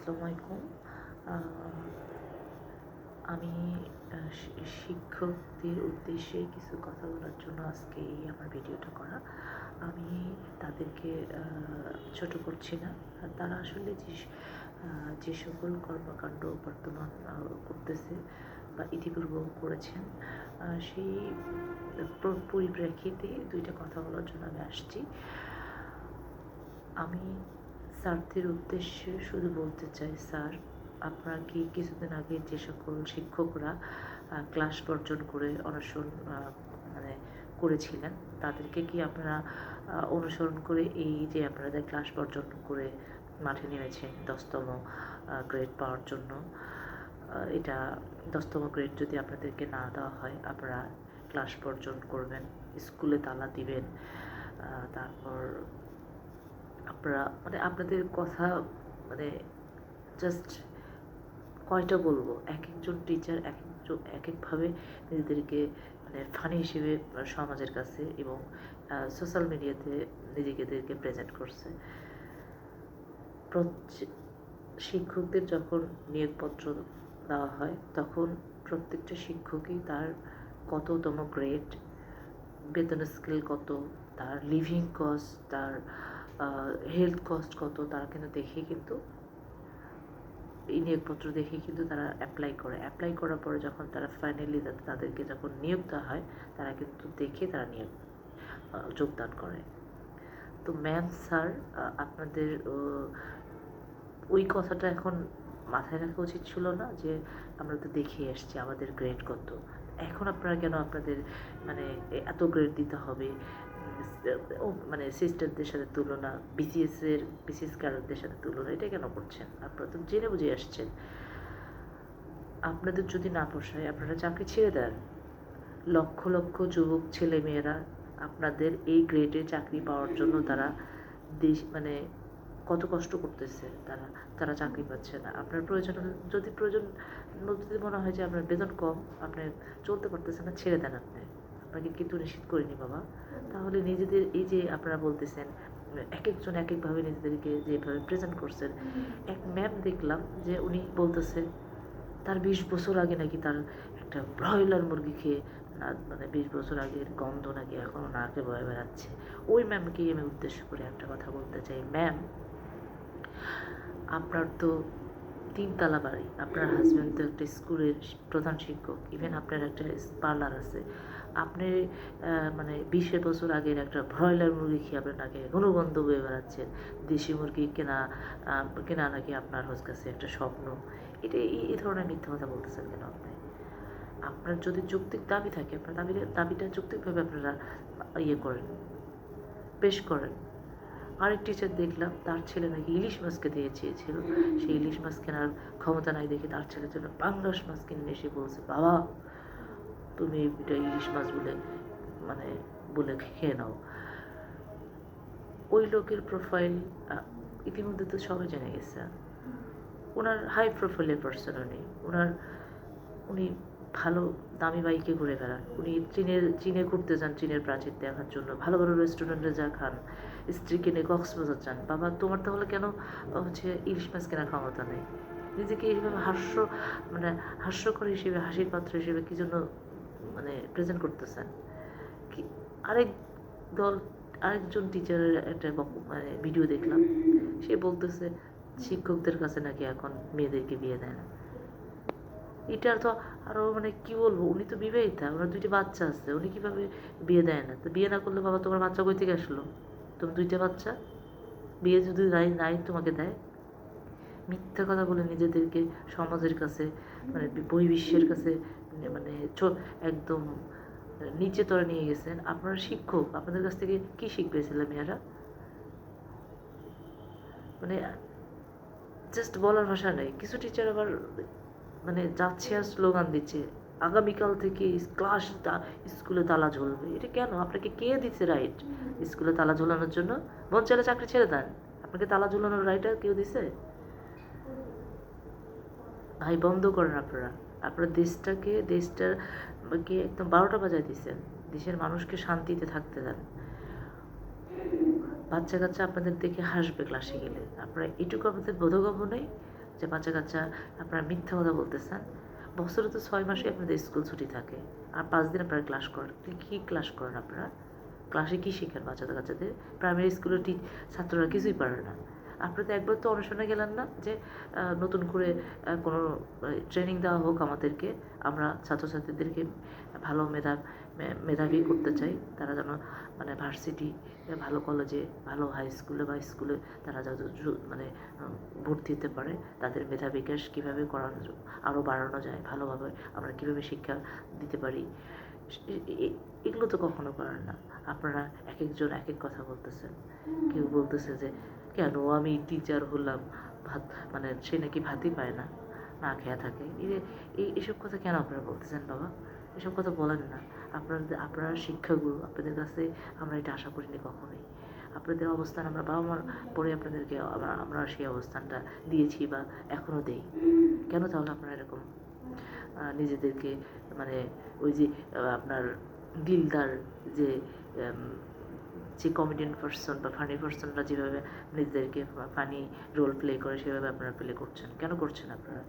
আসসালামু আলাইকুম। আমি শিক্ষকদের উদ্দেশ্যে কিছু কথা বলার জন্য আজকে এই আমার ভিডিওটা করা। আমি তাদেরকে ছোট করছি না। তারা আসলে যে সকল কর্মকাণ্ড বর্তমান করতেছে বা ইতিপূর্বেও করেছেন, সেই পরিপ্রেক্ষিতে দুইটা কথা বলার জন্য আমি আসছি। আমি স্যারদের উদ্দেশ্যে শুধু বলতে চাই, স্যার, আপনারা কি কিছুদিন আগে যে সকল শিক্ষকরা ক্লাস বর্জন করে অনশন মানে করেছিলেন, তাদেরকে কি আপনারা অনুসরণ করে এই যে আপনাদের ক্লাস বর্জন করে মাঠে নেমেছেন 10তম গ্রেড পাওয়ার জন্য? এটা 10তম গ্রেড যদি আপনাদেরকে না দেওয়া হয়, আপনারা ক্লাস বর্জন করবেন, স্কুলে তালা দিবেন, তারপর আপনারা আপনাদের কথা জাস্ট কয়টা বলবো, এক একজন টিচার এক একভাবে নিজেদেরকে ফানি হিসেবে সমাজের কাছে এবং সোশ্যাল মিডিয়াতে নিজেদেরকে প্রেজেন্ট করছে। শিক্ষকদের যখন নিয়োগপত্র দেওয়া হয়, তখন প্রত্যেকটা শিক্ষকই তার কততম গ্রেড, বেতন স্কেল কত, তার লিভিং কস্ট, তার হেলথ কস্ট কত, তারা কিন্তু দেখে কিন্তু এই নিয়োগপত্র দেখে কিন্তু তারা অ্যাপ্লাই করার পরে যখন তারা ফাইনালি তাদেরকে যখন নিয়োগ দেওয়া হয়, তারা কিন্তু দেখে তারা যোগদান করে। তো ম্যাম, স্যার, আপনাদের ওই কথাটা এখন মাথায় রাখা উচিত ছিল না যে আমরা তো দেখে এসছি আমাদের গ্রেড কত, এখন আপনারা কেন আপনাদের এত গ্রেড দিতে হবে? সিস্টারদের সাথে তুলনা, বিসিএস ক্যাডারদের সাথে তুলনা, এটা কেন করছেন? আপনারা তো জেনে বুঝে আসছেন। আপনাদের যদি না পোষায়, আপনারা চাকরি ছেড়ে দেন। লক্ষ লক্ষ যুবক ছেলে মেয়েরা আপনাদের এই গ্রেডে চাকরি পাওয়ার জন্য তারা কত কষ্ট করতেছে, তারা চাকরি পাচ্ছে না। আপনার যদি মনে হয় যে আপনার বেতন কম, আপনি চলতে পারতেছেন না, ছেড়ে দেন। আপনাকে কিন্তু নিষেধ করিনি বাবা। তাহলে নিজেদের এই যে আপনারা বলতেছেন, এক একজন এক একভাবে নিজেদেরকে যেভাবে প্রেজেন্ট করছেন। এক ম্যাম দেখলাম যে উনি বলতেছে তার 20 বছর আগে নাকি তার একটা ব্রয়লার মুরগি খেয়ে 20 বছর আগের গন্ধ নাকি এখনও নাকে বয়ে বেড়াচ্ছে। ওই ম্যামকেই আমি উদ্দেশ্য করে একটা কথা বলতে চাই। ম্যাম, আপনার তো 3 তলা বাড়ি, আপনার হাজব্যান্ড তো একটা স্কুলের প্রধান শিক্ষক, ইভেন আপনার একটা পার্লার আছে। আপনি 20 বছর আগের একটা ব্রয়লার মুরগি খেয়ে আপনার নাকি গন্ধ বয়ে বেড়াচ্ছেন। দেশি মুরগি কেনা নাকি আপনার কাছে একটা স্বপ্ন। এটা এই ধরনের মিথ্যা কথা বলতেছেন কেন আপনি? আপনার যদি যৌক্তিক দাবি থাকে, আপনার দাবিটা যৌক্তিকভাবে আপনারা করেন, পেশ করেন। আরেক টিচার দেখলাম তার ছেলে নাকি ইলিশ মাছ খেতে চেয়েছিল, সেই ইলিশ মাছ কেনার ক্ষমতা নাই দেখে তার ছেলের জন্য পাঙ্গাস মাছ কিনে এসে বলছে, বাবা তুমি এটা ইলিশ মাছ বলে খেয়ে নাও। ওই লোকের প্রোফাইল ইতিমধ্যে তো সবাই জেনে গেছে। ওনার হাই প্রোফাইলের পার্সন, উনি ভালো দামি বাইকে ঘুরে বেড়ান, উনি চীনে ঘুরতে যান, চীনের প্রাচীর দেখার জন্য, ভালো ভালো রেস্টুরেন্টে যা খান, স্ত্রী কিনে কক্সবাজার যান। বাবা, তোমার তাহলে কেন ইলিশ মাছ কেনার ক্ষমতা নেই? নিজেকে এইভাবে হাস্যকর হিসেবে, হাসির পাত্র হিসেবে কি জন্য প্রেজেন্ট করতেছেন? কি আরেকজন টিচারের একটা ভিডিও দেখলাম, সে বলতেছে শিক্ষকদের কাছে নাকি এখন মেয়েদেরকে বিয়ে দেয় না। এটার তো আরও কি বলবো, উনি তো বিবাহিতা, ওনার 2টি বাচ্চা আছে, উনি কীভাবে বিয়ে দেয় না? তো বিয়ে না করলে বাবা তোমার বাচ্চা কই থেকে আসলো? তোমার 2টা বাচ্চা, বিয়ে যদি নাই তোমাকে দেয়? মিথ্যা কথা বলে নিজেদেরকে সমাজের কাছে বহির্বিশ্বের কাছে একদম নিচে তরে নিয়ে গেছেন। আপনারা শিক্ষক, আপনাদের কাছ থেকে কি শিখবে ছেলে মেয়েরা? জাস্ট বলার ভাষা নেই। কিছু টিচার আবার যাচ্ছে আর স্লোগান দিচ্ছে, আগামীকাল থেকে স্কুলে তালা ঝুলবে। এটা কেন? আপনাকে কে দিচ্ছে রাইট স্কুলে তালা ঝুলানোর জন্য? মন চাইলে চাকরি ছেড়ে দেন, আপনাকে তালা ঝুলানোর রাইট আর কেউ দিছে? ভাই, বন্ধ করেন। আপনারা দেশটাকে একদম 12টা বাজায় দিচ্ছেন। দেশের মানুষকে শান্তিতে থাকতে দেন। বাচ্চা কাচ্চা আপনাদের দেখে হাসবে ক্লাসে গেলে। আপনারা এটুকু আপনাদের বোধগম্য নেই যে বাচ্চা কাচ্চা আপনারা মিথ্যা কথা বলতেছেন। বছরে তো 6 মাসে আপনাদের স্কুল ছুটি থাকে, আর 5 দিন আপনারা ক্লাস করেন। কী ক্লাস করেন আপনারা? ক্লাসে কী শেখান বাচ্চাদের কাচ্চাদের? প্রাইমারি স্কুলের ছাত্ররা কিছুই পারে না। আপনারা তো একবার তো অনশনে গেলেন না যে নতুন করে কোনো ট্রেনিং দেওয়া হোক আমাদেরকে, আমরা ছাত্রছাত্রীদেরকে ভালো মেধাবী করতে চাই, তারা যেন মানে ভার্সিটি, ভালো কলেজে, ভালো হাই স্কুলে বা স্কুলে তারা যত মানে ভর্তি হতে পারে, তাদের মেধা বিকাশ কীভাবে করানো আরও বাড়ানো যায়, ভালোভাবে আমরা কীভাবে শিক্ষা দিতে পারি, এগুলো তো কখনো করেন না। আপনারা এক একজন এক এক কথা বলতেছেন। কেউ বলতেছে যে কেন আমি টিচার হলাম, ভাত মানে সে নাকি ভাতই পায় না, না খেয়ে থাকে। এইসব কথা কেন আপনারা বলতেছেন বাবা? এসব কথা বলেন না। আপনারা শিক্ষাগুরু, আপনাদের কাছে আমরা এটা আশা করিনি কখনোই। আপনাদের অবস্থান আমরা বাবা মার পরে আপনাদেরকে আমরা সেই অবস্থানটা দিয়েছি বা এখনও দেই। কেন তাহলে আপনারা এরকম নিজেদেরকে মানে ওই যে আপনার দিলদার যে যে কমেডিয়ান পার্সন বা ফানি পার্সনরা যেভাবে নিজেদেরকে ফানি রোল প্লে করে, সেভাবে আপনারা প্লে করছেন? কেন করছেন আপনারা?